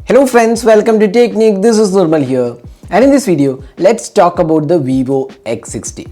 Hello friends, welcome to Technique. This is Nirmal here, and in this video let's talk about the Vivo X60.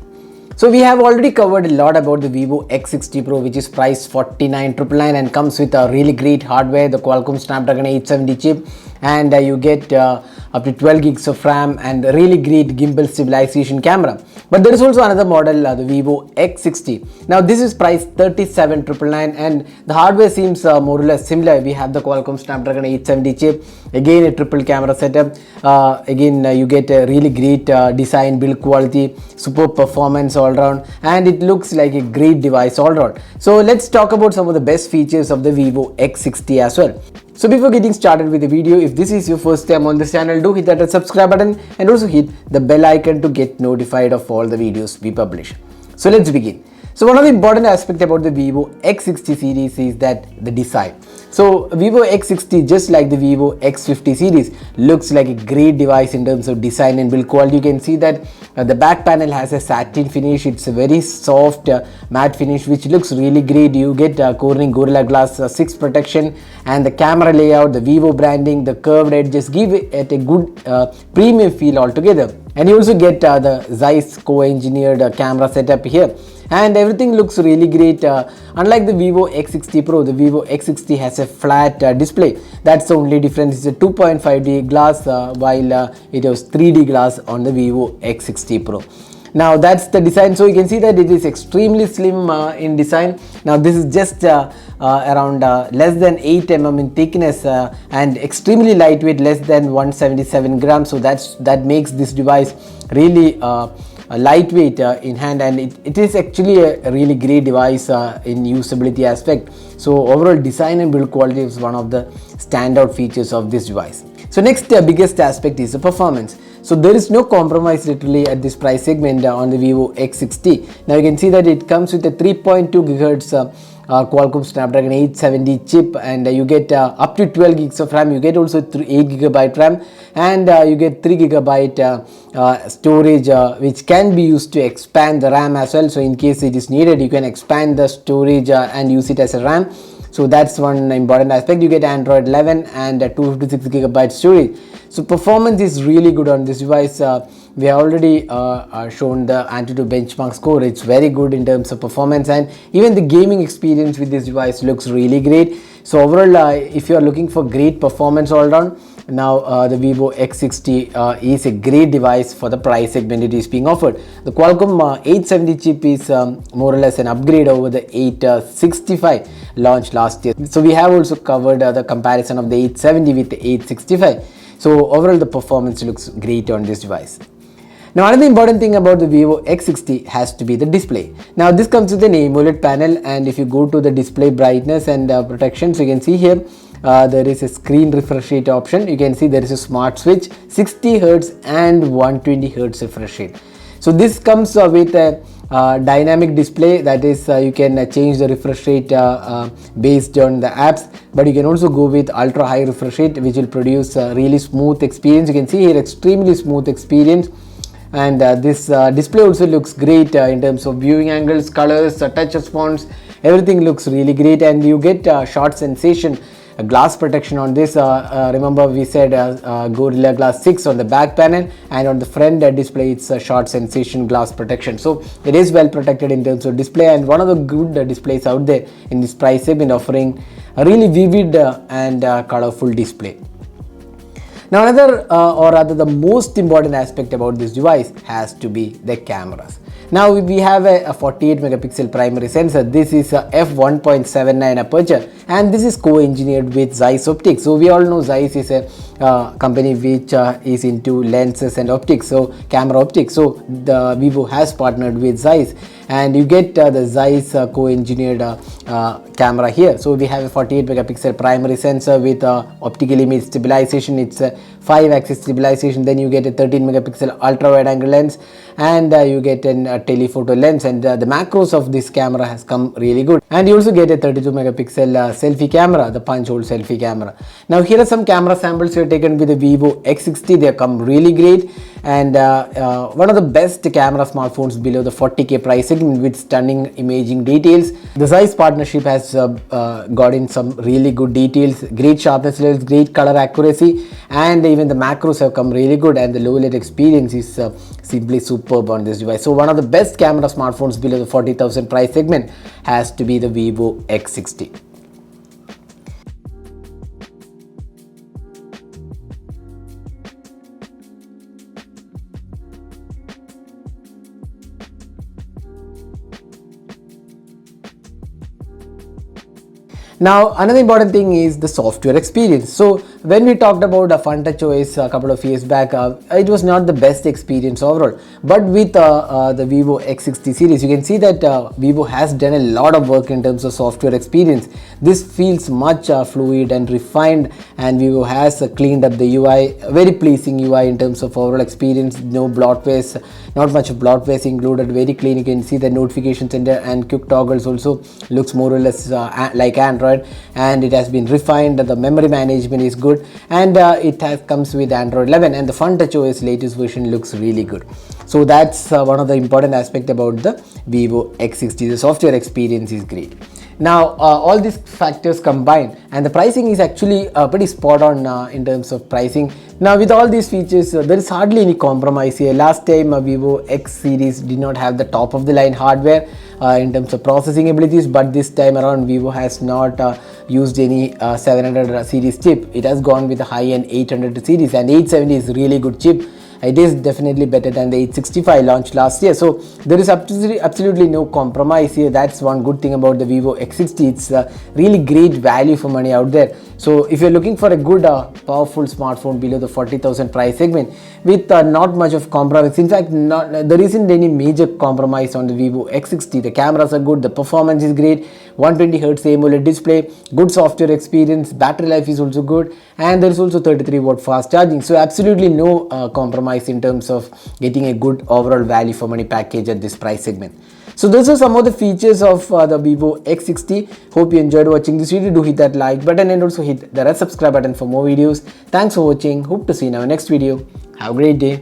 So we have already covered a lot about the Vivo X60 Pro, which is priced 49,999 and comes with a really great hardware, the Qualcomm Snapdragon 870 chip, and you get up to 12 gigs of RAM and a really great gimbal stabilization camera. But there is also another model, the Vivo X60. Now this is priced 37,999 and the hardware seems more or less similar. We have the Qualcomm Snapdragon 870 chip, again a triple camera setup, you get a really great design, build quality, superb performance all around, and it looks like a great device all around. So let's talk about some of the best features of the Vivo X60 as well. So before getting started with the video, if this is your first time on this channel, do hit that subscribe button and also hit the bell icon to get notified of all the videos we publish. So let's begin. So one of the important aspects about the Vivo X60 series is that the design. So Vivo X60, just like the Vivo X50 series, looks like a great device in terms of design and build quality. You can see that the back panel has a satin finish. It's a very soft matte finish which looks really great. You get Corning Gorilla Glass 6 protection, and the camera layout, the Vivo branding, the curved edges give it a good premium feel altogether. And you also get the Zeiss co-engineered camera setup here, and everything looks really great. Unlike the Vivo X60 Pro, the Vivo X60 has a flat display. That's the only difference. It's a 2.5D glass while it was 3D glass on the Vivo X60 Pro. Now that's the design. So you can see that it is extremely slim in design. Now this is just around less than 8 mm in thickness and extremely lightweight, less than 177 grams. So that makes this device really lightweight in hand, and it is actually a really great device in usability aspect. So overall design and build quality is one of the standout features of this device. So next biggest aspect is the performance. So there is no compromise literally at this price segment on the Vivo X60. Now you can see that it comes with a 3.2 GHz Qualcomm Snapdragon 870 chip, and you get up to 12 gigs of RAM. You get also 8 GB RAM, and you get 3 GB storage which can be used to expand the RAM as well. So in case it is needed, you can expand the storage and use it as a RAM. So that's one important aspect. You get Android 11 and 256 GB storage. So performance is really good on this device. We have already shown the Antutu benchmark score. It's very good in terms of performance, and even the gaming experience with this device looks really great. So overall, if you are looking for great performance all around, now the Vivo X60 is a great device for the price segment it is being offered. The Qualcomm 870 chip is more or less an upgrade over the 865 launched last year. So we have also covered the comparison of the 870 with the 865. So overall the performance looks great on this device. Now another important thing about the Vivo X60 has to be the display. Now this comes with an AMOLED panel, and if you go to the display brightness and protection, so you can see here there is a screen refresh rate option. You can see there is a smart switch, 60 Hz and 120 Hz refresh rate. So this comes with a dynamic display, that is you can change the refresh rate based on the apps, but you can also go with ultra high refresh rate which will produce a really smooth experience. You can see here extremely smooth experience, and this display also looks great in terms of viewing angles, colors, touch response. Everything looks really great, and you get short sensation glass protection on this. Remember we said Gorilla Glass 6 on the back panel, and on the front display it's a short sensation glass protection. So it is well protected in terms of display, and one of the good displays out there in this price segment, offering a really vivid and colorful display. Now another or rather the most important aspect about this device has to be the cameras. Now we have a 48 megapixel primary sensor. This is a f1.79 aperture, and this is co-engineered with Zeiss optics. So we all know Zeiss is a company which is into lenses and optics, so camera optics. So the Vivo has partnered with Zeiss, and you get the Zeiss co-engineered camera here. So we have a 48 megapixel primary sensor with optical image stabilization. It's a 5-axis stabilization. Then you get a 13 megapixel ultra wide angle lens, and you get a telephoto lens, and the macros of this camera has come really good. And you also get a 32 megapixel selfie camera, the punch hole selfie camera. Now here are some camera samples we have taken with the Vivo X60. They have come really great, and one of the best camera smartphones below the 40k price segment with stunning imaging details. The Zeiss partnership has got in some really good details, great sharpness levels, great color accuracy, and even the macros have come really good, and the low light experience is simply superb on this device. So one of the best camera smartphones below the 40,000 price segment has to be the Vivo X60. Now another important thing is the software experience. So when we talked about a FunTouch OS a couple of years back, it was not the best experience overall, but with the Vivo X60 series you can see that Vivo has done a lot of work in terms of software experience. This feels much fluid and refined, and Vivo has cleaned up the UI, very pleasing UI in terms of overall experience. No bloatwares, not much of bloatwares included, very clean. You can see the notification center and quick toggles also looks more or less like Android, and it has been refined. The memory management is good, and it comes with Android 11, and the FunTouch OS latest version looks really good. So that's one of the important aspect about the Vivo X60. The software experience is great. Now all these factors combined, and the pricing is actually pretty spot on in terms of pricing. Now with all these features, there is hardly any compromise here. Last time Vivo X series did not have the top of the line hardware in terms of processing abilities, but this time around Vivo has not used any 700 series chip. It has gone with the high-end 800 series, and 870 is really good chip. It is definitely better than the 865 launched last year. So there is absolutely no compromise here. That's one good thing about the Vivo X60. It's really great value for money out there. So if you're looking for a good powerful smartphone below the 40,000 price segment with not much of compromise, in fact there isn't any major compromise on the Vivo X60. The cameras are good, the performance is great, 120Hz AMOLED display, good software experience, battery life is also good, and there is also 33-watt fast charging. So absolutely no compromise in terms of getting a good overall value for money package at this price segment. So those are some of the features of the Vivo X60. Hope you enjoyed watching this video. Do hit that like button and also hit the red subscribe button for more videos. Thanks for watching. Hope to see you in our next video. Have a great day.